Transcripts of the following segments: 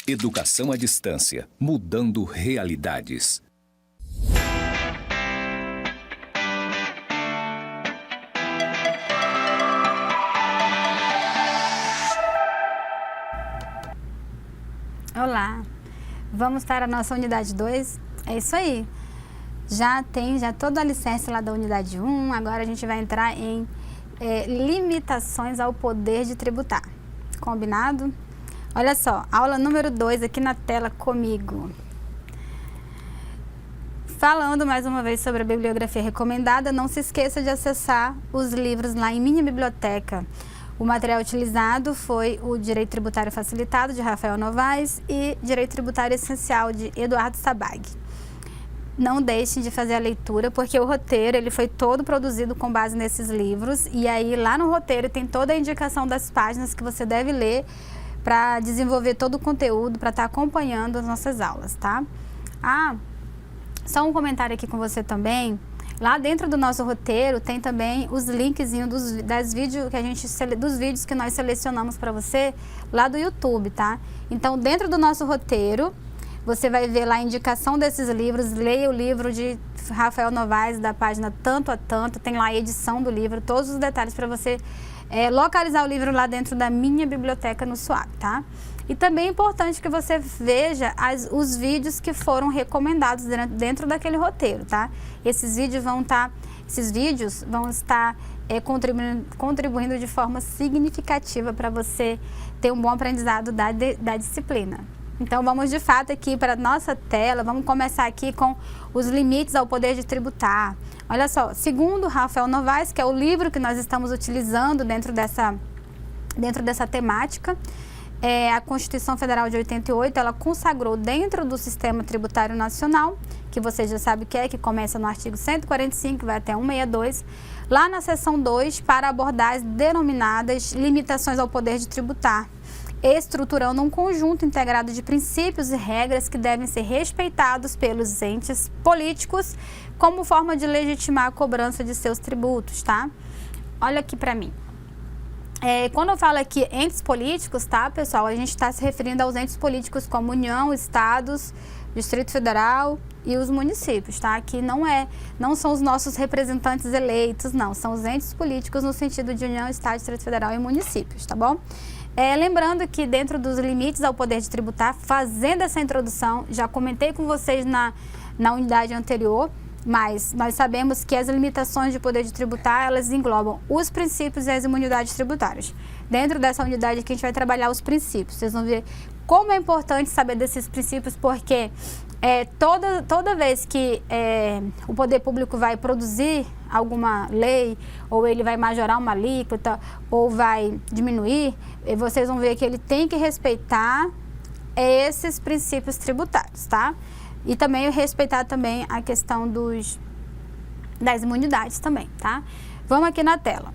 Educação à distância, mudando realidades. Olá, vamos para a nossa unidade 2? É isso aí, já toda a licença lá da unidade 1, agora a gente vai entrar em limitações ao poder de tributar, combinado? Olha só, aula número 2 aqui na tela comigo. Falando mais uma vez sobre a bibliografia recomendada, não se esqueça de acessar os livros lá em minha biblioteca. O material utilizado foi o Direito Tributário Facilitado, de Rafael Novaes, e Direito Tributário Essencial, de Eduardo Sabag. Não deixem de fazer a leitura, porque o roteiro ele foi todo produzido com base nesses livros, e aí lá no roteiro tem toda a indicação das páginas que você deve ler para desenvolver todo o conteúdo, para estar acompanhando as nossas aulas, tá? Só um comentário aqui com você também. Lá dentro do nosso roteiro tem também os linkzinhos dos vídeos que nós selecionamos para você lá do YouTube, tá? Então, dentro do nosso roteiro, você vai ver lá a indicação desses livros. Leia o livro de Rafael Novaes, da página Tanto a Tanto, tem lá a edição do livro, todos os detalhes para você localizar o livro lá dentro da minha biblioteca no SUAP, tá? E também é importante que você veja os vídeos que foram recomendados dentro daquele roteiro, tá? Esses vídeos vão estar contribuindo de forma significativa para você ter um bom aprendizado da disciplina. Então, vamos de fato aqui para a nossa tela, vamos começar aqui com os limites ao poder de tributar. Olha só, segundo Rafael Novaes, que é o livro que nós estamos utilizando dentro dessa temática, a Constituição Federal de 88, ela consagrou dentro do Sistema Tributário Nacional, que você já sabe que começa no artigo 145, vai até 162, lá na seção 2, para abordar as denominadas limitações ao poder de tributar, estruturando um conjunto integrado de princípios e regras que devem ser respeitados pelos entes políticos como forma de legitimar a cobrança de seus tributos, tá? Olha aqui para mim. Quando eu falo aqui entes políticos, tá, pessoal, a gente está se referindo aos entes políticos como União, Estados, Distrito Federal e os municípios, tá? Que não são os nossos representantes eleitos, não, são os entes políticos no sentido de União, Estado, Distrito Federal e municípios, tá bom? Lembrando que dentro dos limites ao poder de tributar, fazendo essa introdução, já comentei com vocês na unidade anterior, mas nós sabemos que as limitações de poder de tributar, elas englobam os princípios e as imunidades tributárias. Dentro dessa unidade aqui, a gente vai trabalhar os princípios. Vocês vão ver como é importante saber desses princípios, porque toda vez que o poder público vai produzir alguma lei, ou ele vai majorar uma alíquota, ou vai diminuir, vocês vão ver que ele tem que respeitar esses princípios tributários, tá? E também respeitar também a questão das imunidades também, tá? Vamos aqui na tela.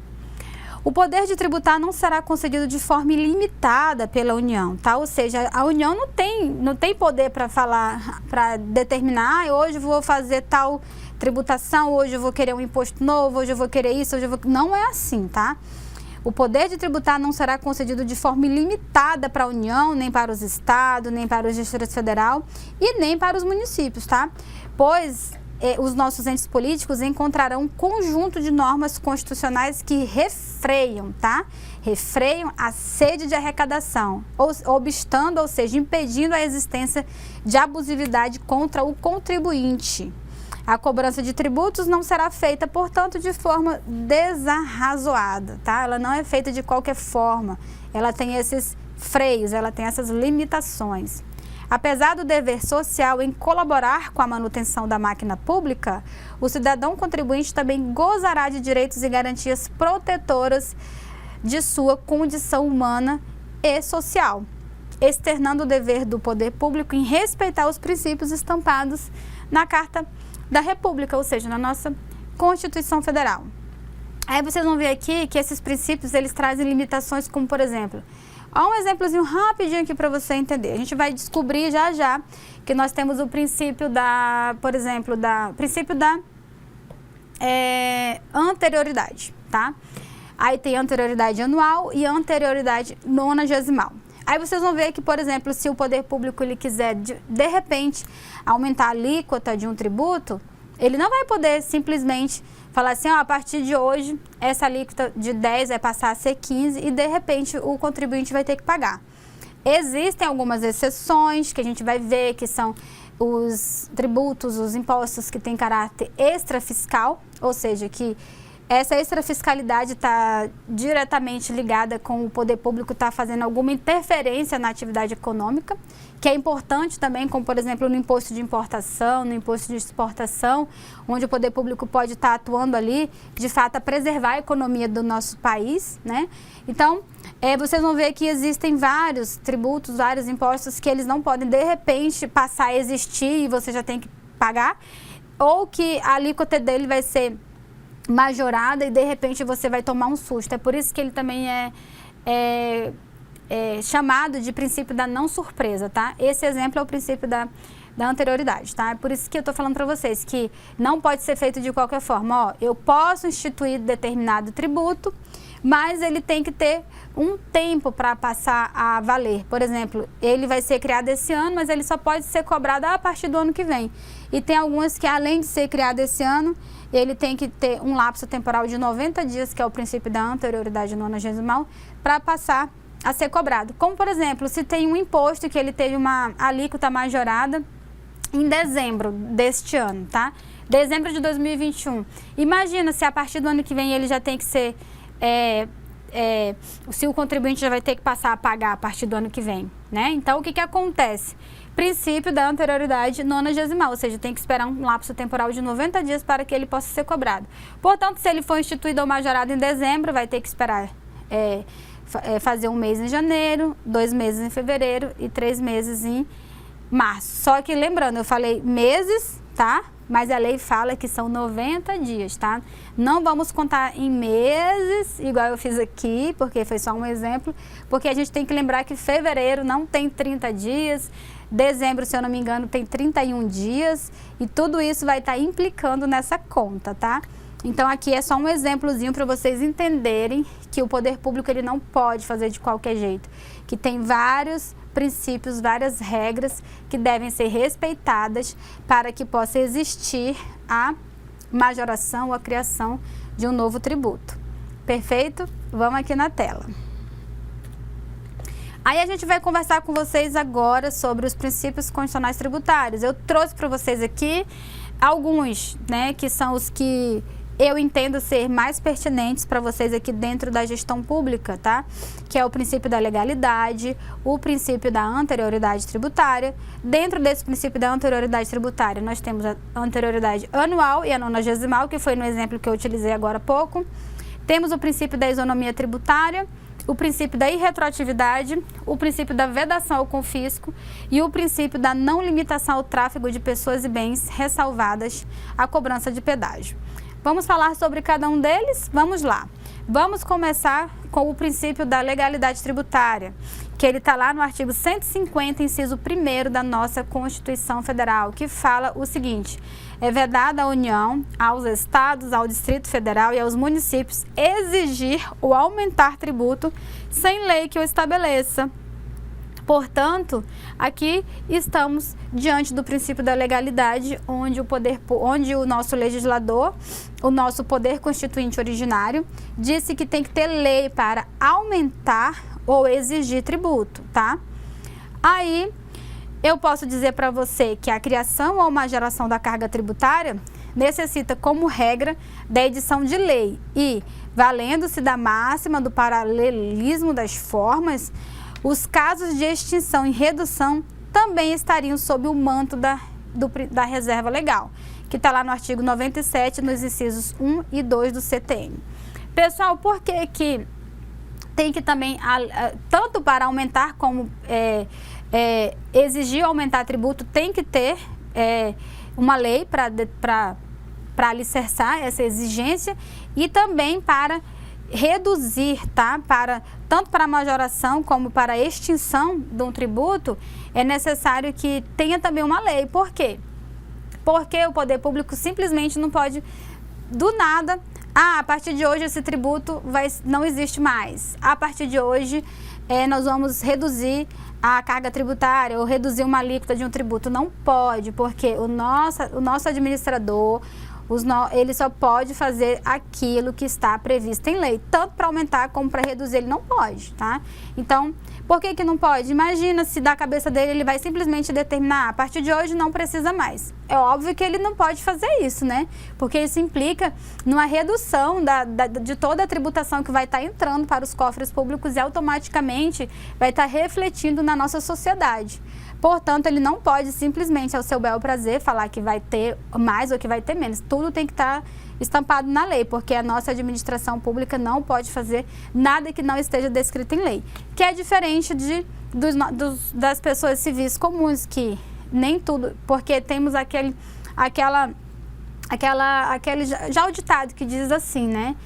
O poder de tributar não será concedido de forma ilimitada pela União, tá? Ou seja, a União não tem poder para falar, para determinar, hoje eu vou fazer tal tributação, hoje eu vou querer um imposto novo, hoje eu vou querer isso, Não é assim, tá? O poder de tributar não será concedido de forma ilimitada para a União, nem para os estados, nem para o Distrito Federal e nem para os municípios, tá? Pois os nossos entes políticos encontrarão um conjunto de normas constitucionais que refreiam, tá? Refreiam a sede de arrecadação, obstando, ou seja, impedindo a existência de abusividade contra o contribuinte. A cobrança de tributos não será feita, portanto, de forma desarrazoada, tá? Ela não é feita de qualquer forma. Ela tem esses freios, ela tem essas limitações. Apesar do dever social em colaborar com a manutenção da máquina pública, o cidadão contribuinte também gozará de direitos e garantias protetoras de sua condição humana e social, externando o dever do poder público em respeitar os princípios estampados na Carta da República, ou seja, na nossa Constituição Federal. Aí vocês vão ver aqui que esses princípios, eles trazem limitações como, por exemplo, olha um exemplozinho rapidinho aqui para você entender. A gente vai descobrir já que nós temos o princípio por exemplo, princípio da anterioridade, tá? Aí tem anterioridade anual e anterioridade nonagesimal. Aí vocês vão ver que, por exemplo, se o poder público ele quiser, de repente, aumentar a alíquota de um tributo, ele não vai poder simplesmente falar assim, ó, a partir de hoje, essa alíquota de 10 vai passar a ser 15 e, de repente, o contribuinte vai ter que pagar. Existem algumas exceções que a gente vai ver, que são os tributos, os impostos que têm caráter extrafiscal, ou seja, que essa extrafiscalidade está diretamente ligada com o poder público estar fazendo alguma interferência na atividade econômica, que é importante também, como por exemplo no imposto de importação, no imposto de exportação, onde o poder público pode estar atuando ali, de fato, a preservar a economia do nosso país, né? Então, vocês vão ver que existem vários tributos, vários impostos que eles não podem, de repente, passar a existir e você já tem que pagar, ou que a alíquota dele vai ser majorada e de repente você vai tomar um susto. É por isso que ele também é chamado de princípio da não surpresa, tá? Esse exemplo é o princípio da anterioridade, tá? É por isso que eu estou falando para vocês que não pode ser feito de qualquer forma. Ó, eu posso instituir determinado tributo, mas ele tem que ter um tempo para passar a valer. Por exemplo, ele vai ser criado esse ano, mas ele só pode ser cobrado a partir do ano que vem. E tem algumas que, além de ser criado esse ano, ele tem que ter um lapso temporal de 90 dias, que é o princípio da anterioridade nonagesimal, para passar a ser cobrado. Como, por exemplo, se tem um imposto que ele teve uma alíquota majorada em dezembro deste ano, tá? Dezembro de 2021. Imagina se a partir do ano que vem ele já tem que ser... se o contribuinte já vai ter que passar a pagar a partir do ano que vem, né? Então, o que acontece? Princípio da anterioridade nonagesimal, ou seja, tem que esperar um lapso temporal de 90 dias para que ele possa ser cobrado. Portanto, se ele for instituído ou majorado em dezembro, vai ter que esperar fazer um mês em janeiro, 2 meses em fevereiro e 3 meses em março. Só que, lembrando, eu falei meses, tá? Mas a lei fala que são 90 dias, tá? Não vamos contar em meses, igual eu fiz aqui, porque foi só um exemplo, porque a gente tem que lembrar que fevereiro não tem 30 dias, dezembro, se eu não me engano, tem 31 dias, e tudo isso vai estar implicando nessa conta, tá? Então, aqui é só um exemplozinho para vocês entenderem que o poder público ele não pode fazer de qualquer jeito, que tem vários princípios, várias regras que devem ser respeitadas para que possa existir a majoração ou a criação de um novo tributo. Perfeito? Vamos aqui na tela. Aí a gente vai conversar com vocês agora sobre os princípios constitucionais tributários. Eu trouxe para vocês aqui alguns, né, que são os que eu entendo ser mais pertinentes para vocês aqui dentro da gestão pública, tá? Que é o princípio da legalidade, o princípio da anterioridade tributária. Dentro desse princípio da anterioridade tributária, nós temos a anterioridade anual e a nonagesimal, que foi no exemplo que eu utilizei agora há pouco. Temos o princípio da isonomia tributária, o princípio da irretroatividade, o princípio da vedação ao confisco e o princípio da não limitação ao tráfego de pessoas e bens, ressalvadas a cobrança de pedágio. Vamos falar sobre cada um deles? Vamos lá. Vamos começar com o princípio da legalidade tributária, que ele está lá no artigo 150, inciso 1º da nossa Constituição Federal, que fala o seguinte: é vedada à União, aos Estados, ao Distrito Federal e aos municípios exigir ou aumentar tributo sem lei que o estabeleça. Portanto, aqui estamos diante do princípio da legalidade, onde o nosso legislador, o nosso poder constituinte originário, disse que tem que ter lei para aumentar ou exigir tributo, tá? Aí, eu posso dizer para você que a criação ou majoração da carga tributária necessita, como regra, da edição de lei e, valendo-se da máxima do paralelismo das formas, os casos de extinção e redução também estariam sob o manto da reserva legal, que está lá no artigo 97, nos incisos 1 e 2 do CTN. Pessoal, por que tem que também, tanto para aumentar como exigir aumentar tributo, tem que ter uma lei para alicerçar essa exigência e também para reduzir, tá? Tanto para a majoração como para a extinção de um tributo, é necessário que tenha também uma lei. Por quê? Porque o poder público simplesmente não pode, do nada, a partir de hoje esse tributo não existe mais. A partir de hoje nós vamos reduzir a carga tributária ou reduzir uma alíquota de um tributo. Não pode, porque o nosso administrador, ele só pode fazer aquilo que está previsto em lei. Tanto para aumentar como para reduzir, ele não pode, tá? Então, por que não pode? Imagina se da cabeça dele ele vai simplesmente determinar, a partir de hoje não precisa mais. É óbvio que ele não pode fazer isso, né? Porque isso implica numa redução de toda a tributação que vai estar entrando para os cofres públicos e automaticamente vai estar refletindo na nossa sociedade. Portanto, ele não pode simplesmente, ao seu bel prazer, falar que vai ter mais ou que vai ter menos. Tudo tem que estar estampado na lei, porque a nossa administração pública não pode fazer nada que não esteja descrito em lei. Que é diferente das pessoas civis comuns, que nem tudo, porque temos aquele já o ditado que diz assim, né?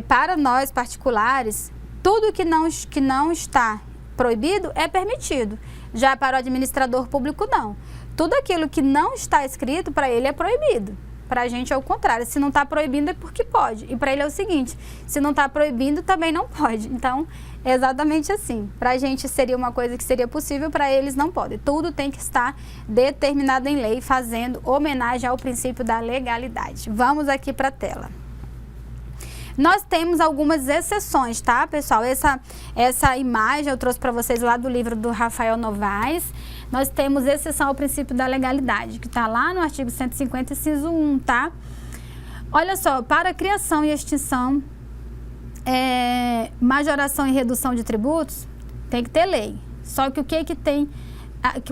Para nós particulares, tudo que não está proibido é permitido. Já para o administrador público, não. Tudo aquilo que não está escrito, para ele é proibido. Para a gente é o contrário. Se não está proibindo é porque pode. E para ele é o seguinte, se não está proibindo, também não pode. Então, é exatamente assim. Para a gente seria uma coisa que seria possível, para eles não pode. Tudo tem que estar determinado em lei, fazendo homenagem ao princípio da legalidade. Vamos aqui para a tela. Nós temos algumas exceções, tá, pessoal? Essa imagem eu trouxe para vocês lá do livro do Rafael Novaes. Nós temos exceção ao princípio da legalidade, que está lá no artigo 150, inciso 1, tá? Olha só, para criação e extinção, majoração e redução de tributos, tem que ter lei. Só que o que tem...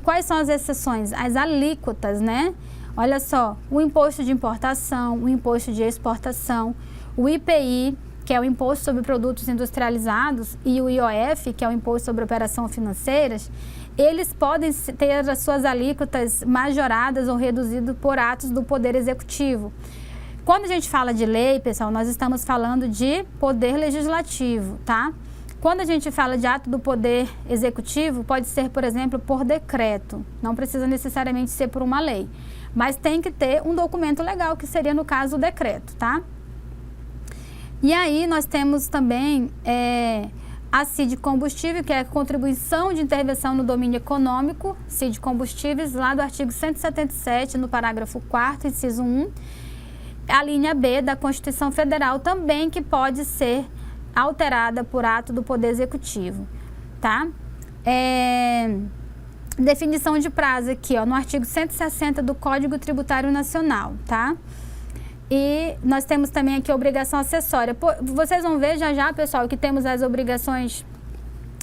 Quais são as exceções? As alíquotas, né? Olha só, o imposto de importação, o imposto de exportação, o IPI, que é o Imposto sobre Produtos Industrializados, e o IOF, que é o Imposto sobre Operações Financeiras, eles podem ter as suas alíquotas majoradas ou reduzidas por atos do Poder Executivo. Quando a gente fala de lei, pessoal, nós estamos falando de Poder Legislativo, tá? Quando a gente fala de ato do Poder Executivo, pode ser, por exemplo, por decreto. Não precisa necessariamente ser por uma lei. Mas tem que ter um documento legal, que seria, no caso, o decreto, tá? E aí nós temos também a CID Combustível, que é a Contribuição de Intervenção no Domínio Econômico, CID Combustíveis, lá do artigo 177, no parágrafo 4º, inciso 1, a linha B da Constituição Federal também, que pode ser alterada por ato do Poder Executivo, tá? Definição de prazo aqui, ó, no artigo 160 do Código Tributário Nacional, tá? E nós temos também aqui a obrigação acessória. Vocês vão ver já, pessoal, que temos as obrigações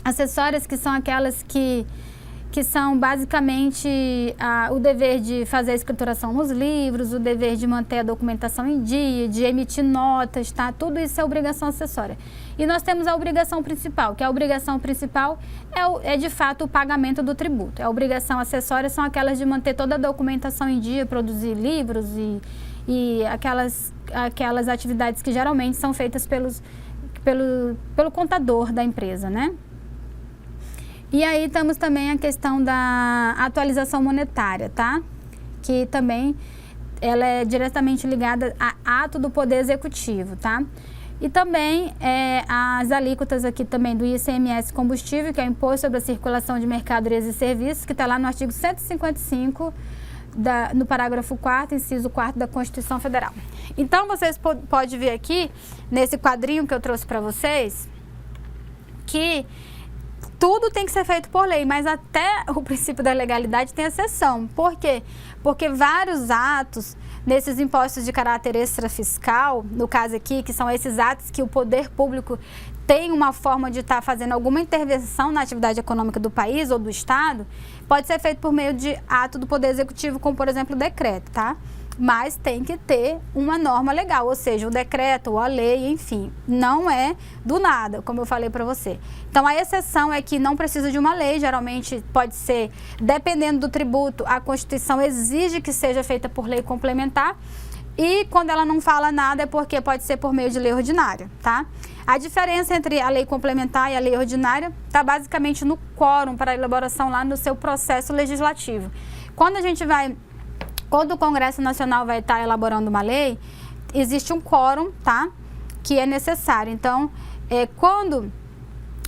acessórias, que são aquelas que são basicamente o dever de fazer a escrituração nos livros, o dever de manter a documentação em dia, de emitir notas, tá? Tudo isso é obrigação acessória. E nós temos a obrigação principal, que a obrigação principal é de fato o pagamento do tributo. A obrigação acessória são aquelas de manter toda a documentação em dia, produzir livros e aquelas atividades que geralmente são feitas pelo contador da empresa, né? E aí temos também a questão da atualização monetária, tá? Que também ela é diretamente ligada a ato do Poder Executivo, tá? E também as alíquotas aqui também do ICMS combustível, que é o Imposto sobre a Circulação de Mercadorias e Serviços, que está lá no artigo 155, no parágrafo 4º, inciso 4º da Constituição Federal. Então, vocês podem ver aqui, nesse quadrinho que eu trouxe para vocês, que tudo tem que ser feito por lei, mas até o princípio da legalidade tem exceção. Por quê? Porque vários atos nesses impostos de caráter extrafiscal, no caso aqui, que são esses atos que o poder público tem uma forma de estar fazendo alguma intervenção na atividade econômica do país ou do Estado, pode ser feito por meio de ato do Poder Executivo, como, por exemplo, o decreto, tá? Mas tem que ter uma norma legal, ou seja, o decreto ou a lei, enfim, não é do nada, como eu falei para você. Então, a exceção é que não precisa de uma lei, geralmente pode ser, dependendo do tributo, a Constituição exige que seja feita por lei complementar, e quando ela não fala nada é porque pode ser por meio de lei ordinária, tá? A diferença entre a lei complementar e a lei ordinária está basicamente no quórum para a elaboração lá no seu processo legislativo. Quando o Congresso Nacional vai estar elaborando uma lei, existe um quórum, tá? Que é necessário. Então, quando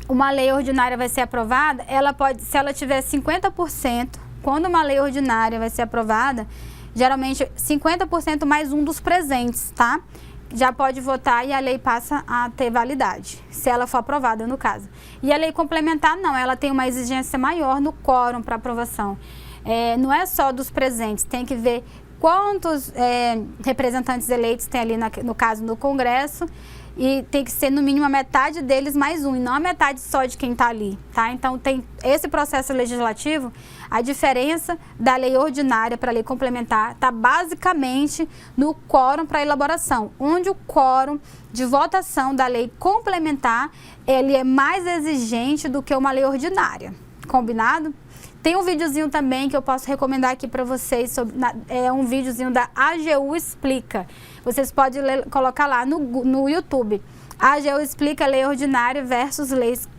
uma lei ordinária vai ser aprovada, se ela tiver 50%, quando uma lei ordinária vai ser aprovada, geralmente 50% mais um dos presentes, tá? Já pode votar e a lei passa a ter validade, se ela for aprovada, no caso. E a lei complementar, não, ela tem uma exigência maior no quórum para aprovação. Não é só dos presentes, tem que ver quantos representantes eleitos tem ali, no caso, no Congresso, e tem que ser no mínimo a metade deles mais um, e não a metade só de quem está ali, tá? Então, tem esse processo legislativo, a diferença da lei ordinária para a lei complementar está basicamente no quórum para elaboração, onde o quórum de votação da lei complementar, ele é mais exigente do que uma lei ordinária, combinado? Tem um videozinho também que eu posso recomendar aqui para vocês, um videozinho da AGU Explica. Vocês podem colocar lá no YouTube. A AGU Explica lei ordinária versus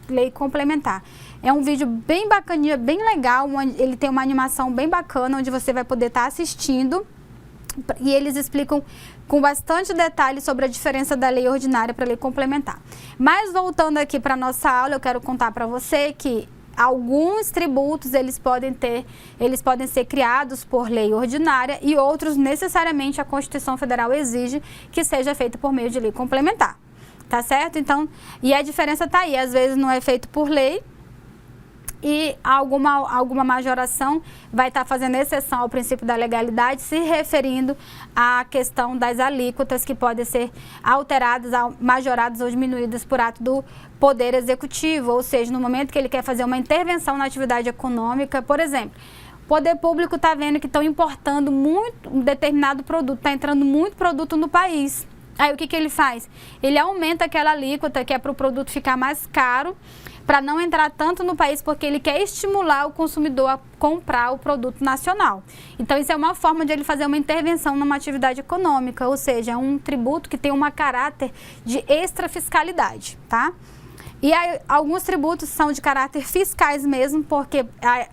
lei complementar. É um vídeo bem bacaninha, bem legal, ele tem uma animação bem bacana, onde você vai poder estar assistindo. E eles explicam com bastante detalhe sobre a diferença da lei ordinária para a lei complementar. Mas voltando aqui para a nossa aula, eu quero contar para você que alguns tributos eles podem ser criados por lei ordinária e outros necessariamente a Constituição Federal exige que seja feito por meio de lei complementar, tá certo? Então, e a diferença tá aí, às vezes não é feito por lei e alguma majoração vai estar fazendo exceção ao princípio da legalidade, se referindo à questão das alíquotas que podem ser alteradas, majoradas ou diminuídas por ato do Poder Executivo, ou seja, no momento que ele quer fazer uma intervenção na atividade econômica, por exemplo, o poder público está vendo que estão importando muito um determinado produto, está entrando muito produto no país. Aí o que ele faz? Ele aumenta aquela alíquota que é para o produto ficar mais caro, para não entrar tanto no país, porque ele quer estimular o consumidor a comprar o produto nacional. Então, isso é uma forma de ele fazer uma intervenção numa atividade econômica, ou seja, é um tributo que tem um caráter de extrafiscalidade, tá? E aí, alguns tributos são de caráter fiscais mesmo, porque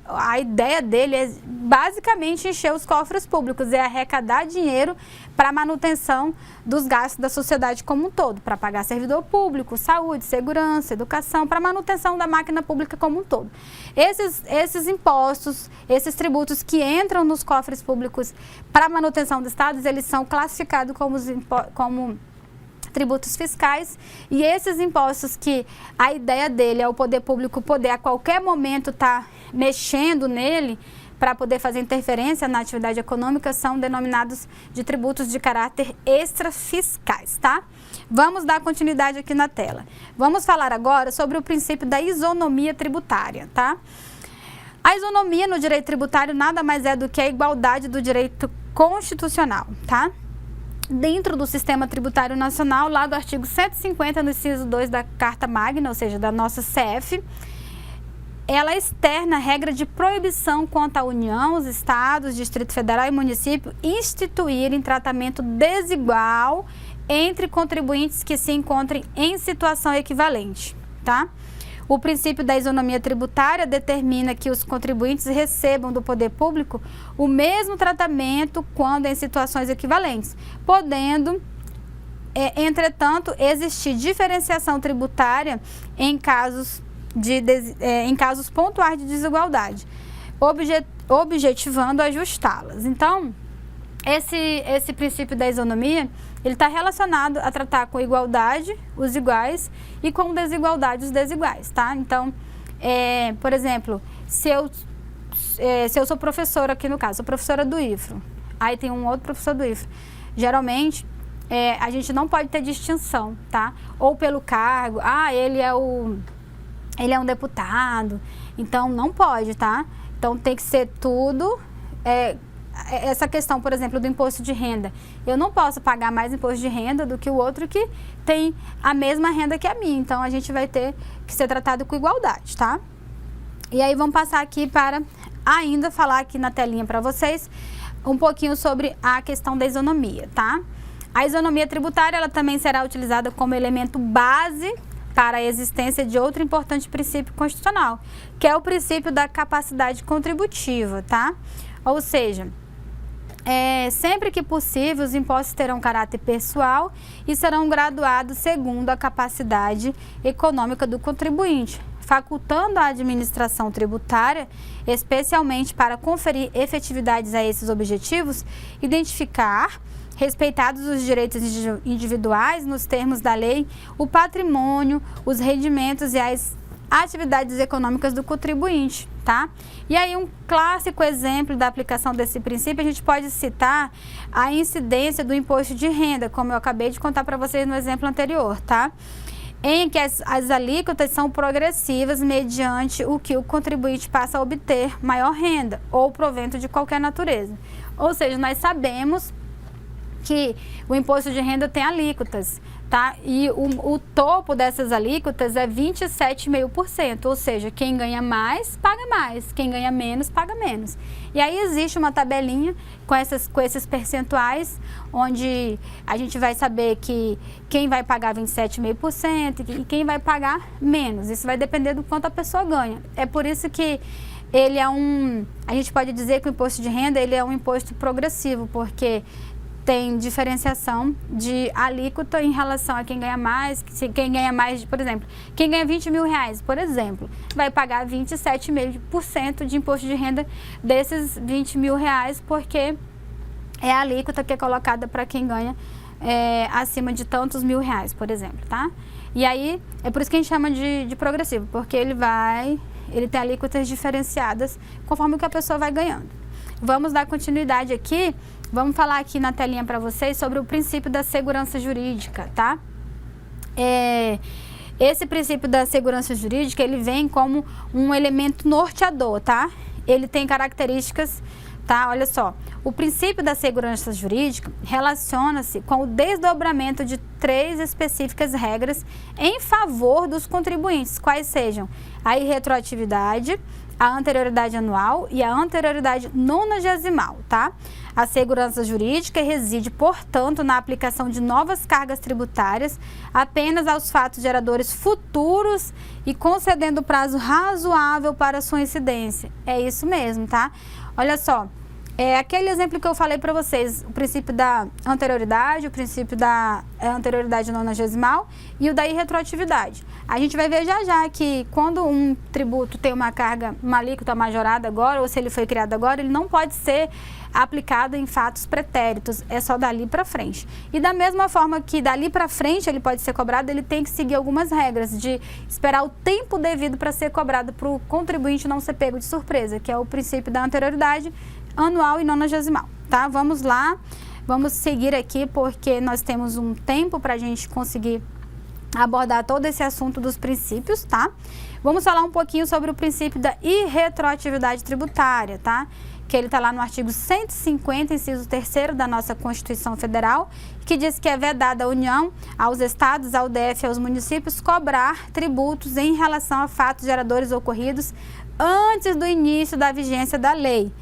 a ideia dele é basicamente encher os cofres públicos, é arrecadar dinheiro para a manutenção dos gastos da sociedade como um todo, para pagar servidor público, saúde, segurança, educação, para a manutenção da máquina pública como um todo. Esses impostos, esses tributos que entram nos cofres públicos para a manutenção dos estados, eles são classificados como tributos fiscais, e esses impostos que a ideia dele é o poder público poder a qualquer momento estar mexendo nele para poder fazer interferência na atividade econômica, são denominados de tributos de caráter extrafiscais, tá? Vamos dar continuidade aqui na tela. Vamos falar agora sobre o princípio da isonomia tributária, tá? A isonomia no direito tributário nada mais é do que a igualdade do direito constitucional, tá? Dentro do Sistema Tributário Nacional, lá do artigo 150, no inciso 2 da Carta Magna, ou seja, da nossa CF, ela externa a regra de proibição quanto à União, os Estados, Distrito Federal e município instituírem tratamento desigual entre contribuintes que se encontrem em situação equivalente, tá? O princípio da isonomia tributária determina que os contribuintes recebam do poder público o mesmo tratamento quando em situações equivalentes, podendo, entretanto, existir diferenciação tributária em casos pontuais de desigualdade, objetivando ajustá-las. Então, esse princípio da isonomia, ele está relacionado a tratar com igualdade, os iguais, e com desigualdade, os desiguais, tá? Então, por exemplo, se eu sou professora aqui no caso, sou professora do IFRO, aí tem um outro professor do IFRO, geralmente, a gente não pode ter distinção, tá? Ou pelo cargo, ele é um deputado, então não pode, tá? Então tem que ser tudo, essa questão, por exemplo, do imposto de renda. Eu não posso pagar mais imposto de renda do que o outro que tem a mesma renda que a minha. Então, a gente vai ter que ser tratado com igualdade, tá? E aí, vamos passar aqui para ainda falar aqui na telinha para vocês um pouquinho sobre a questão da isonomia, tá? A isonomia tributária, ela também será utilizada como elemento base para a existência de outro importante princípio constitucional, que é o princípio da capacidade contributiva, tá? Ou seja, Sempre que possível, os impostos terão caráter pessoal e serão graduados segundo a capacidade econômica do contribuinte, facultando a administração tributária, especialmente para conferir efetividades a esses objetivos, identificar, respeitados os direitos individuais nos termos da lei, o patrimônio, os rendimentos e as atividades econômicas do contribuinte, tá? E aí um clássico exemplo da aplicação desse princípio, a gente pode citar a incidência do imposto de renda, como eu acabei de contar para vocês no exemplo anterior, tá? Em que as alíquotas são progressivas mediante o que o contribuinte passa a obter maior renda ou provento de qualquer natureza. Ou seja, nós sabemos que o imposto de renda tem alíquotas, tá? E o topo dessas alíquotas é 27,5%, ou seja, quem ganha mais, paga mais, quem ganha menos, paga menos. E aí existe uma tabelinha com esses percentuais, onde a gente vai saber que quem vai pagar 27,5% e quem vai pagar menos. Isso vai depender do quanto a pessoa ganha. É por isso que ele é a gente pode dizer que o imposto de renda ele é um imposto progressivo, porque tem diferenciação de alíquota em relação a quem ganha mais. Quem ganha mais, por exemplo, quem ganha 20 mil reais, por exemplo, vai pagar 27,5% de imposto de renda desses 20 mil reais, porque é a alíquota que é colocada para quem ganha acima de tantos mil reais, por exemplo, tá? E aí, é por isso que a gente chama de progressivo, porque ele tem alíquotas diferenciadas conforme o que a pessoa vai ganhando. Vamos dar continuidade aqui. Vamos falar aqui na telinha para vocês sobre o princípio da segurança jurídica, tá? Esse princípio da segurança jurídica, ele vem como um elemento norteador, tá? Ele tem características, tá? Olha só, o princípio da segurança jurídica relaciona-se com o desdobramento de 3 específicas regras em favor dos contribuintes, quais sejam a irretroatividade, a anterioridade anual e a anterioridade nonagesimal, tá? A segurança jurídica reside, portanto, na aplicação de novas cargas tributárias apenas aos fatos geradores futuros e concedendo prazo razoável para sua incidência. É isso mesmo, tá? Olha só, aquele exemplo que eu falei para vocês, o princípio da anterioridade, o princípio da anterioridade nonagesimal e o da irretroatividade. A gente vai ver já já que quando um tributo tem uma alíquota majorada agora, ou se ele foi criado agora, ele não pode ser aplicado em fatos pretéritos, é só dali para frente. E da mesma forma que dali para frente ele pode ser cobrado, ele tem que seguir algumas regras de esperar o tempo devido para ser cobrado, para o contribuinte não ser pego de surpresa, que é o princípio da anterioridade anual e nonagesimal, tá? Vamos lá, vamos seguir aqui porque nós temos um tempo para a gente conseguir abordar todo esse assunto dos princípios, tá? Vamos falar um pouquinho sobre o princípio da irretroatividade tributária, tá? Que ele está lá no artigo 150, inciso 3º da nossa Constituição Federal, que diz que é vedada à União, aos estados, ao DF e aos municípios cobrar tributos em relação a fatos geradores ocorridos antes do início da vigência da lei,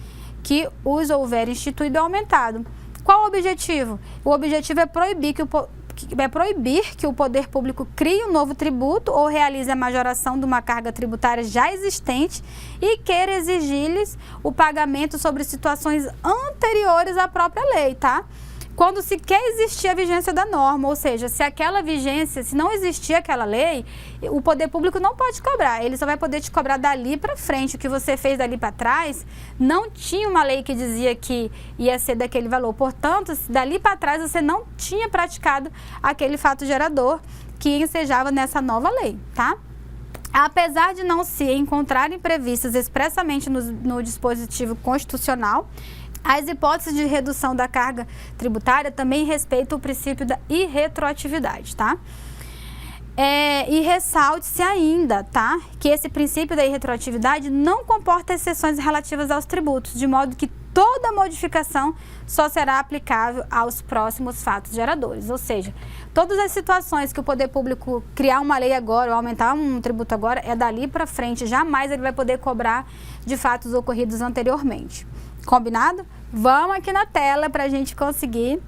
que os houver instituído ou aumentado. Qual o objetivo? O objetivo é proibir que o poder público crie um novo tributo ou realize a majoração de uma carga tributária já existente e queira exigir-lhes o pagamento sobre situações anteriores à própria lei, tá? Quando se quer existir a vigência da norma, ou seja, se aquela vigência, se não existir aquela lei, o poder público não pode cobrar, ele só vai poder te cobrar dali para frente. O que você fez dali para trás, não tinha uma lei que dizia que ia ser daquele valor, portanto, dali para trás você não tinha praticado aquele fato gerador que ensejava nessa nova lei, tá? Apesar de não se encontrarem previstas expressamente no dispositivo constitucional, as hipóteses de redução da carga tributária também respeitam o princípio da irretroatividade, tá? E ressalte-se ainda, tá? Que esse princípio da irretroatividade não comporta exceções relativas aos tributos, de modo que toda modificação só será aplicável aos próximos fatos geradores. Ou seja, todas as situações que o poder público criar uma lei agora ou aumentar um tributo agora, é dali para frente, jamais ele vai poder cobrar de fatos ocorridos anteriormente. Combinado? Vamos aqui na tela para a gente conseguir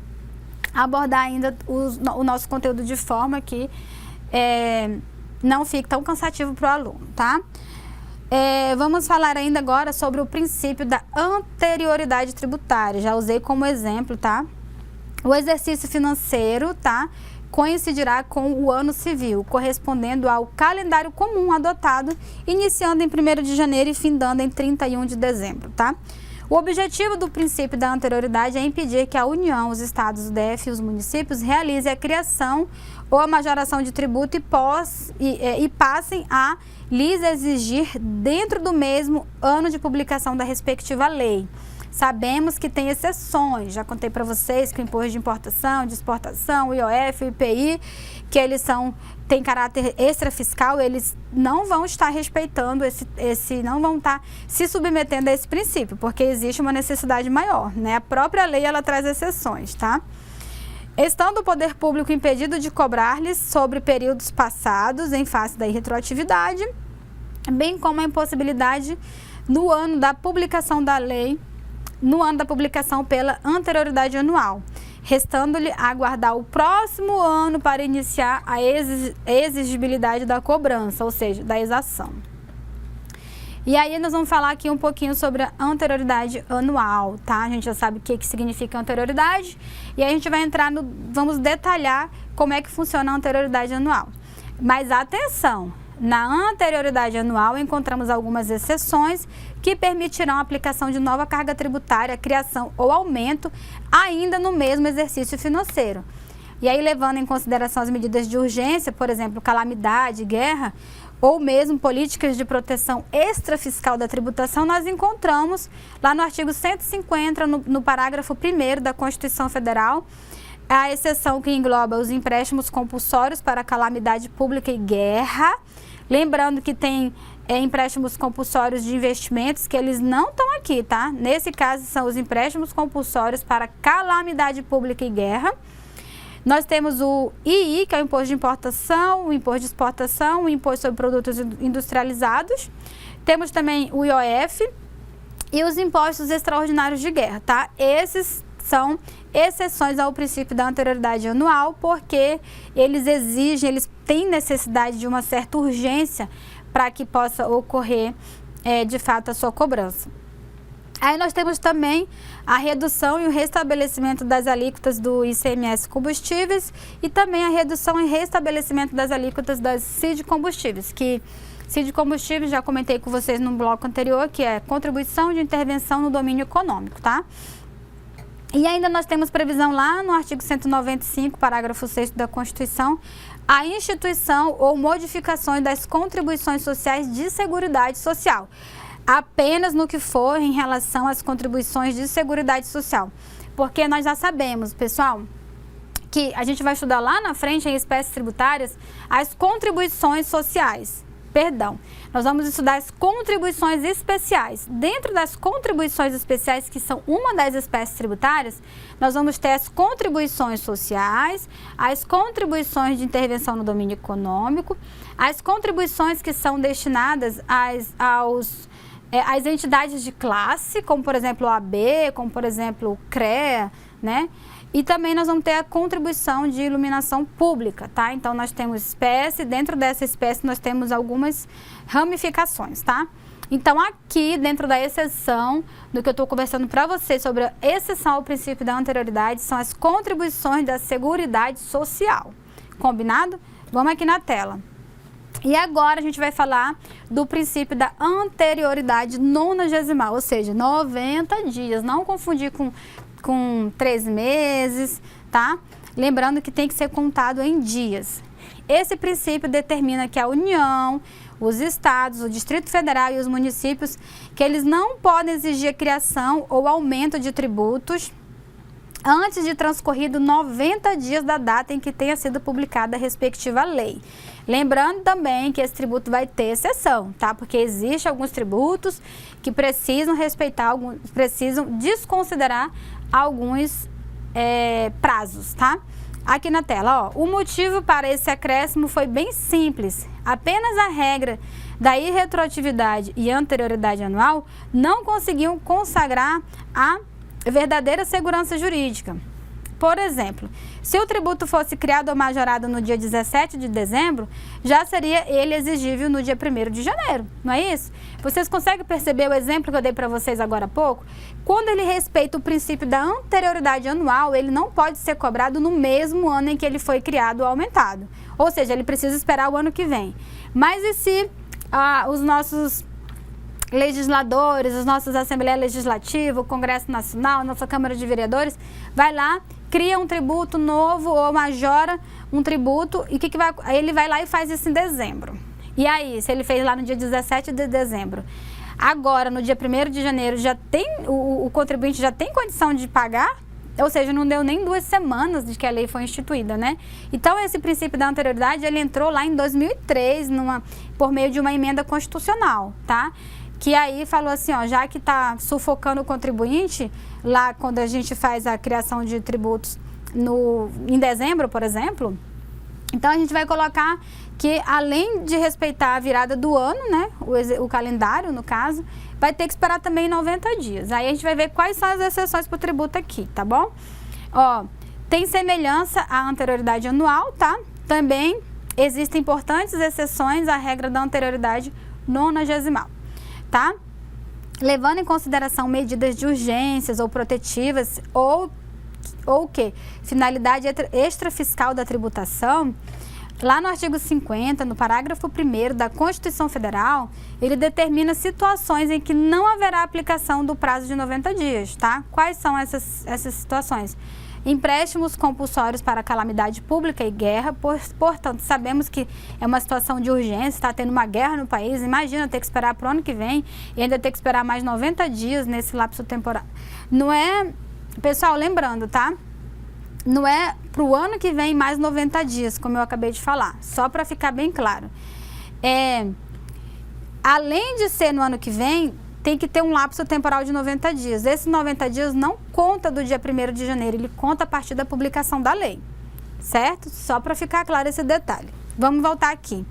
abordar ainda o nosso conteúdo de forma que não fique tão cansativo para o aluno, tá? Vamos falar ainda agora sobre o princípio da anterioridade tributária. Já usei como exemplo, tá? O exercício financeiro, tá? Coincidirá com o ano civil, correspondendo ao calendário comum adotado, iniciando em 1º de janeiro e findando em 31 de dezembro, tá? O objetivo do princípio da anterioridade é impedir que a União, os estados, o DF e os municípios realizem a criação ou a majoração de tributo e passem a lhes exigir dentro do mesmo ano de publicação da respectiva lei. Sabemos que tem exceções, já contei para vocês que o imposto de importação, de exportação, o IOF, o IPI, que eles têm caráter extrafiscal, eles não vão estar respeitando não vão estar se submetendo a esse princípio, porque existe uma necessidade maior, né? A própria lei, ela traz exceções, tá? Estando o poder público impedido de cobrar-lhes sobre períodos passados em face da irretroatividade, bem como a impossibilidade no ano da publicação da lei, no ano da publicação pela anterioridade anual, restando-lhe aguardar o próximo ano para iniciar a exigibilidade da cobrança, ou seja, da exação. E aí nós vamos falar aqui um pouquinho sobre a anterioridade anual, tá? A gente já sabe o que significa anterioridade e aí a gente vai entrar vamos detalhar como é que funciona a anterioridade anual. Mas atenção! Na anterioridade anual, encontramos algumas exceções que permitirão a aplicação de nova carga tributária, criação ou aumento ainda no mesmo exercício financeiro. E aí, levando em consideração as medidas de urgência, por exemplo, calamidade, guerra, ou mesmo políticas de proteção extrafiscal da tributação, nós encontramos lá no artigo 150, no parágrafo 1º da Constituição Federal, a exceção que engloba os empréstimos compulsórios para calamidade pública e guerra. Lembrando que tem empréstimos compulsórios de investimentos que eles não estão aqui, tá? Nesse caso, são os empréstimos compulsórios para calamidade pública e guerra. Nós temos o II, que é o imposto de importação, o imposto de exportação, o imposto sobre produtos industrializados. Temos também o IOF e os impostos extraordinários de guerra, tá? Esses são exceções ao princípio da anterioridade anual, porque eles têm necessidade de uma certa urgência para que possa ocorrer, de fato, a sua cobrança. Aí nós temos também a redução e o restabelecimento das alíquotas do ICMS combustíveis e também a redução e restabelecimento das alíquotas das CID combustíveis, que CID combustíveis, já comentei com vocês no bloco anterior, que é contribuição de intervenção no domínio econômico, tá? E ainda nós temos previsão lá no artigo 195, parágrafo 6º da Constituição, a instituição ou modificações das contribuições sociais de seguridade social, apenas no que for em relação às contribuições de seguridade social. Porque nós já sabemos, pessoal, que a gente vai estudar lá na frente, em espécies tributárias, as contribuições sociais. Nós vamos estudar as contribuições especiais. Dentro das contribuições especiais, que são uma das espécies tributárias, nós vamos ter as contribuições sociais, as contribuições de intervenção no domínio econômico, as contribuições que são destinadas às entidades de classe, como por exemplo o AB, como por exemplo o CREA, né? E também nós vamos ter a contribuição de iluminação pública, tá? Então, nós temos espécie, dentro dessa espécie nós temos algumas ramificações, tá? Então, aqui, dentro da exceção, do que eu estou conversando para vocês sobre a exceção ao princípio da anterioridade, são as contribuições da Seguridade Social. Combinado? Vamos aqui na tela. E agora a gente vai falar do princípio da anterioridade nonagesimal, ou seja, 90 dias. Não confundir com 3 meses, tá? Lembrando que tem que ser contado em dias. Esse princípio determina que a União, os estados, o Distrito Federal e os municípios, que eles não podem exigir a criação ou aumento de tributos antes de transcorrido 90 dias da data em que tenha sido publicada a respectiva lei. Lembrando também que esse tributo vai ter exceção, tá? Porque existem alguns tributos que precisam precisam desconsiderar alguns prazos, tá? Aqui na tela, ó, o motivo para esse acréscimo foi bem simples. Apenas a regra da irretroatividade e anterioridade anual não conseguiam consagrar a verdadeira segurança jurídica. Por exemplo, se o tributo fosse criado ou majorado no dia 17 de dezembro, já seria ele exigível no dia 1º de janeiro, não é isso? Vocês conseguem perceber o exemplo que eu dei para vocês agora há pouco? Quando ele respeita o princípio da anterioridade anual, ele não pode ser cobrado no mesmo ano em que ele foi criado ou aumentado. Ou seja, ele precisa esperar o ano que vem. Mas e se os nossos legisladores, as nossas Assembleias Legislativas, o Congresso Nacional, a nossa Câmara de Vereadores, vai lá, cria um tributo novo ou majora um tributo e aí ele vai lá e faz isso em dezembro. E aí, se ele fez lá no dia 17 de dezembro, agora no dia 1º de janeiro já tem, o contribuinte já tem condição de pagar? Ou seja, não deu nem 2 semanas de que a lei foi instituída, né? Então, esse princípio da anterioridade, ele entrou lá em 2003, por meio de uma emenda constitucional, tá? Que aí falou assim, ó, já que está sufocando o contribuinte, lá quando a gente faz a criação de tributos em dezembro, por exemplo, então a gente vai colocar que além de respeitar a virada do ano, né, o calendário no caso, vai ter que esperar também 90 dias. Aí a gente vai ver quais são as exceções para o tributo aqui, tá bom? Ó, tem semelhança à anterioridade anual, tá? Também existem importantes exceções à regra da anterioridade nonagesimal. Tá? Levando em consideração medidas de urgências ou protetivas ou o quê? Finalidade extrafiscal da tributação, lá no artigo 50, no parágrafo 1º da Constituição Federal, ele determina situações em que não haverá aplicação do prazo de 90 dias, tá? Quais são essas situações? Empréstimos compulsórios para calamidade pública e guerra, portanto, sabemos que é uma situação de urgência, está tendo uma guerra no país, imagina ter que esperar para o ano que vem e ainda ter que esperar mais 90 dias nesse lapso temporal. Não é, pessoal, lembrando, tá? Não é para o ano que vem mais 90 dias, como eu acabei de falar, só para ficar bem claro. Além de ser no ano que vem, tem que ter um lapso temporal de 90 dias. Esses 90 dias não conta do dia 1º de janeiro, ele conta a partir da publicação da lei, certo? Só para ficar claro esse detalhe. Vamos voltar aqui.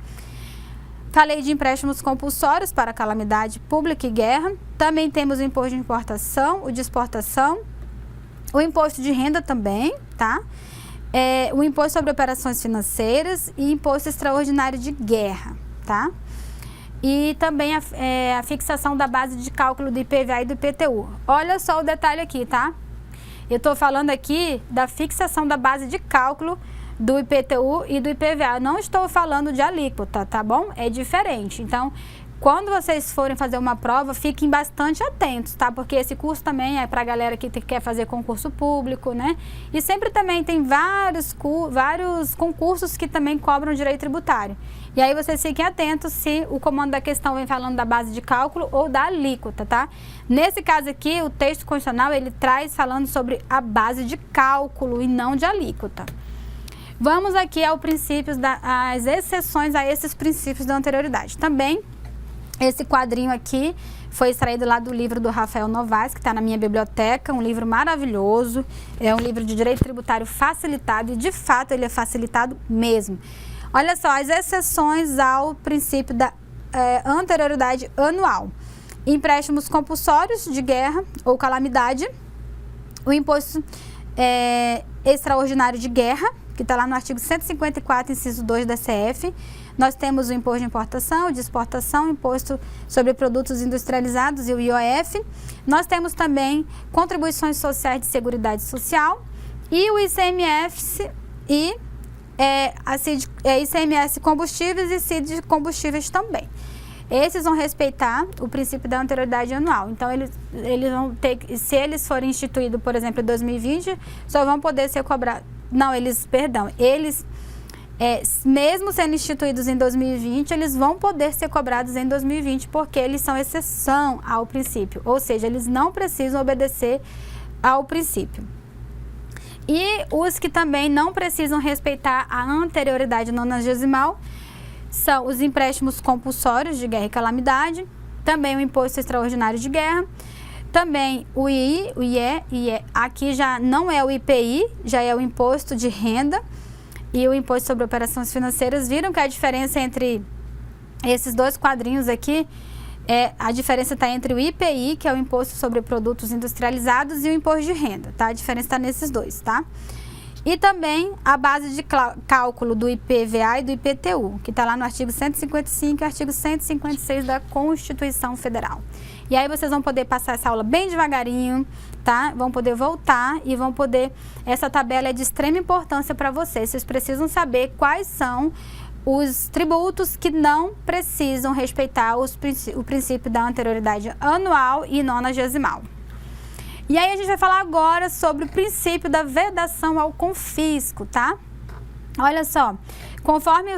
Falei de empréstimos compulsórios para calamidade pública e guerra. Também temos o imposto de importação, o de exportação, o imposto de renda também, tá? O imposto sobre operações financeiras e imposto extraordinário de guerra, tá? E também a fixação da base de cálculo do IPVA e do IPTU. Olha só o detalhe aqui, tá? Eu estou falando aqui da fixação da base de cálculo do IPTU e do IPVA. Não estou falando de alíquota, tá bom? É diferente. Então, quando vocês forem fazer uma prova, fiquem bastante atentos, tá? Porque esse curso também é para a galera que quer fazer concurso público, né? E sempre também tem vários concursos que também cobram direito tributário. E aí vocês fiquem atentos se o comando da questão vem falando da base de cálculo ou da alíquota, tá? Nesse caso aqui, o texto constitucional, ele traz falando sobre a base de cálculo e não de alíquota. Vamos aqui ao princípios as exceções a esses princípios da anterioridade. Também, esse quadrinho aqui foi extraído lá do livro do Rafael Novaes, que está na minha biblioteca, um livro maravilhoso, é um livro de direito tributário facilitado e, de fato, ele é facilitado mesmo. Olha só, as exceções ao princípio da anterioridade anual. Empréstimos compulsórios de guerra ou calamidade, o imposto extraordinário de guerra, que está lá no artigo 154, inciso 2 da CF. Nós temos o imposto de importação, de exportação, o imposto sobre produtos industrializados e o IOF. Nós temos também contribuições sociais de seguridade social e o ICMS e ICMS combustíveis e CID de combustíveis também. Esses vão respeitar o princípio da anterioridade anual. Então, eles vão ter, se eles forem instituídos, por exemplo, em 2020, só vão poder ser cobrados. Não, eles mesmo sendo instituídos em 2020, eles vão poder ser cobrados em 2020, porque eles são exceção ao princípio. Ou seja, eles não precisam obedecer ao princípio. E os que também não precisam respeitar a anterioridade nonagesimal são os empréstimos compulsórios de guerra e calamidade, também o imposto extraordinário de guerra, também o IE, aqui já não é o IPI, já é o imposto de renda e o imposto sobre operações financeiras. Viram que a diferença entre esses dois quadrinhos aqui, a diferença está entre o IPI, que é o imposto sobre produtos industrializados, e o imposto de renda, tá? A diferença está nesses dois, tá? E também a base de cálculo do IPVA e do IPTU, que está lá no artigo 155 e artigo 156 da Constituição Federal. E aí vocês vão poder passar essa aula bem devagarinho, tá? Vão poder voltar e vão poder... Essa tabela é de extrema importância para vocês. Vocês precisam saber quais são os tributos que não precisam respeitar o princípio da anterioridade anual e nonagesimal. E aí a gente vai falar agora sobre o princípio da vedação ao confisco, tá? Olha só, conforme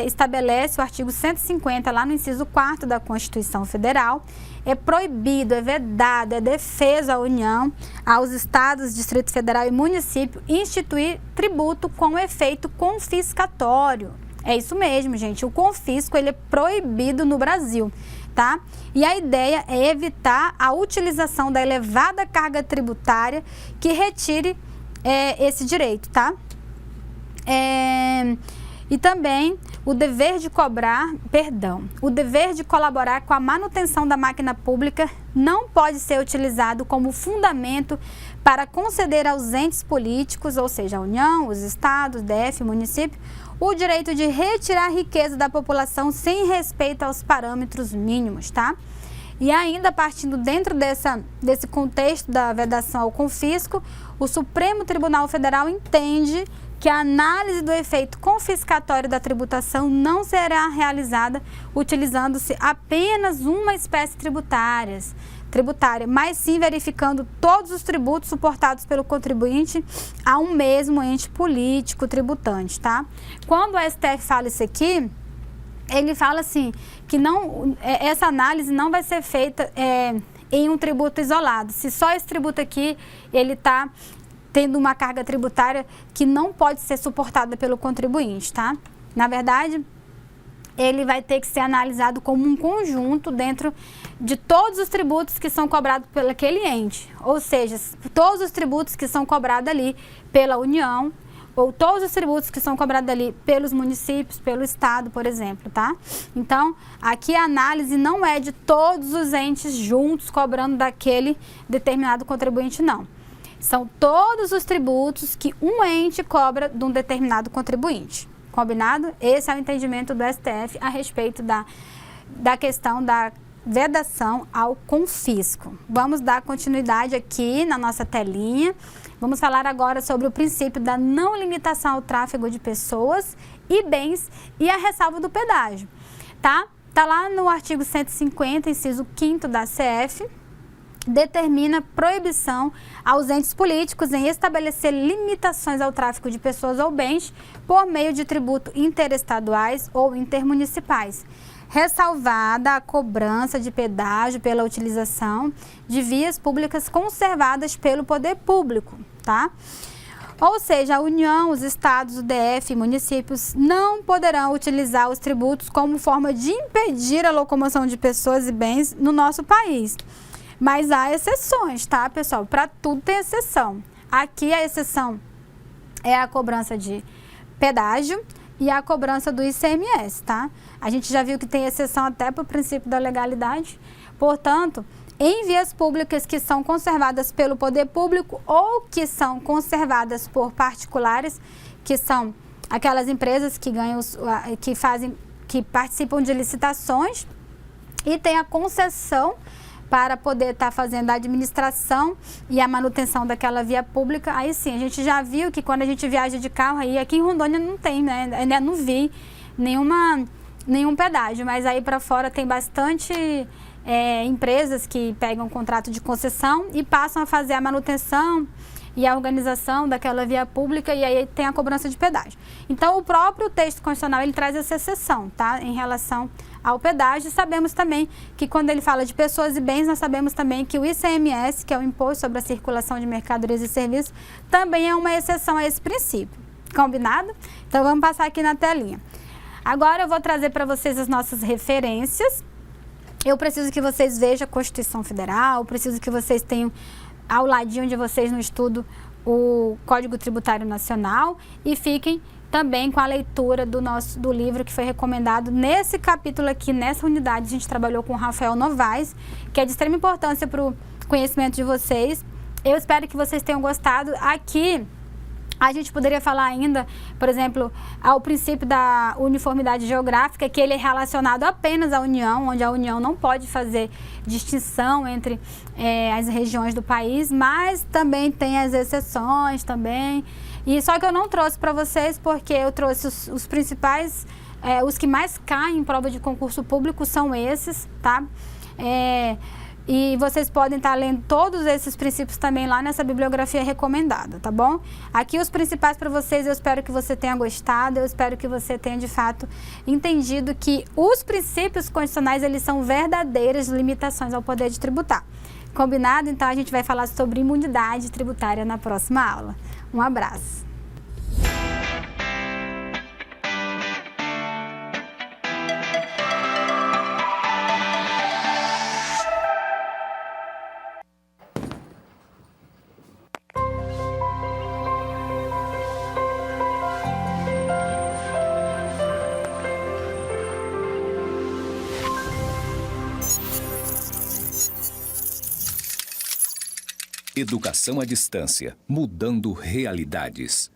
estabelece o artigo 150, lá no inciso 4º da Constituição Federal, é proibido, é vedado, é defeso à União, aos Estados, Distrito Federal e município instituir tributo com efeito confiscatório. É isso mesmo, gente, o confisco ele é proibido no Brasil. Tá? E a ideia é evitar a utilização da elevada carga tributária que retire esse direito, tá? E também o dever de o dever de colaborar com a manutenção da máquina pública não pode ser utilizado como fundamento para conceder aos entes políticos, ou seja, a União, os estados, DF, município, o direito de retirar a riqueza da população sem respeito aos parâmetros mínimos, tá? E ainda partindo dentro desse contexto da vedação ao confisco, o Supremo Tribunal Federal entende que a análise do efeito confiscatório da tributação não será realizada utilizando-se apenas uma espécie tributária, mas sim verificando todos os tributos suportados pelo contribuinte a um mesmo ente político tributante, tá? Quando o STF fala isso aqui, ele fala assim, que essa análise não vai ser feita em um tributo isolado. Se só esse tributo aqui, ele está tendo uma carga tributária que não pode ser suportada pelo contribuinte, tá? Na verdade, ele vai ter que ser analisado como um conjunto dentro de todos os tributos que são cobrados pelo aquele ente. Ou seja, todos os tributos que são cobrados ali pela União, ou todos os tributos que são cobrados ali pelos municípios, pelo Estado, por exemplo, tá? Então, aqui a análise não é de todos os entes juntos cobrando daquele determinado contribuinte, não. São todos os tributos que um ente cobra de um determinado contribuinte. Combinado? Esse é o entendimento do STF a respeito da questão da vedação ao confisco. Vamos dar continuidade aqui na nossa telinha. Vamos falar agora sobre o princípio da não limitação ao tráfego de pessoas e bens e a ressalva do pedágio. Tá lá no artigo 150, inciso 5º da CF, determina proibição aos entes políticos em estabelecer limitações ao tráfico de pessoas ou bens por meio de tributo interestaduais ou intermunicipais, ressalvada a cobrança de pedágio pela utilização de vias públicas conservadas pelo poder público, tá? Ou seja, a União, os estados, o DF e municípios não poderão utilizar os tributos como forma de impedir a locomoção de pessoas e bens no nosso país. Mas há exceções, tá, pessoal? Para tudo tem exceção. Aqui a exceção é a cobrança de pedágio e a cobrança do ICMS, tá? A gente já viu que tem exceção até para o princípio da legalidade. Portanto, em vias públicas que são conservadas pelo poder público ou que são conservadas por particulares, que são aquelas empresas que ganham, que participam de licitações e tem a concessão para poder estar fazendo a administração e a manutenção daquela via pública. Aí sim, a gente já viu que quando a gente viaja de carro, aí aqui em Rondônia não tem, né? Ainda não vi nenhum pedágio, mas aí para fora tem bastante empresas que pegam contrato de concessão e passam a fazer a manutenção e a organização daquela via pública, e aí tem a cobrança de pedágio. Então, o próprio texto constitucional, ele traz essa exceção, tá? Em relação ao pedágio. Sabemos também que quando ele fala de pessoas e bens, nós sabemos também que o ICMS, que é o Imposto sobre a Circulação de Mercadorias e Serviços, também é uma exceção a esse princípio. Combinado? Então, vamos passar aqui na telinha. Agora, eu vou trazer para vocês as nossas referências. Eu preciso que vocês vejam a Constituição Federal, preciso que vocês tenham ao ladinho de vocês no estudo o Código Tributário Nacional e fiquem também com a leitura do livro que foi recomendado nesse capítulo aqui, nessa unidade. A gente trabalhou com o Rafael Novaes, que é de extrema importância para o conhecimento de vocês. Eu espero que vocês tenham gostado. Aqui A gente poderia falar ainda, por exemplo, ao princípio da uniformidade geográfica, que ele é relacionado apenas à União, onde a União não pode fazer distinção entre as regiões do país, mas também tem as exceções também. E só que eu não trouxe para vocês porque eu trouxe os principais, os que mais caem em prova de concurso público são esses, tá? E vocês podem estar lendo todos esses princípios também lá nessa bibliografia recomendada, tá bom? Aqui os principais para vocês, eu espero que você tenha gostado, eu espero que você tenha de fato entendido que os princípios constitucionais, eles são verdadeiras limitações ao poder de tributar. Combinado? Então a gente vai falar sobre imunidade tributária na próxima aula. Um abraço! Educação à distância, mudando realidades.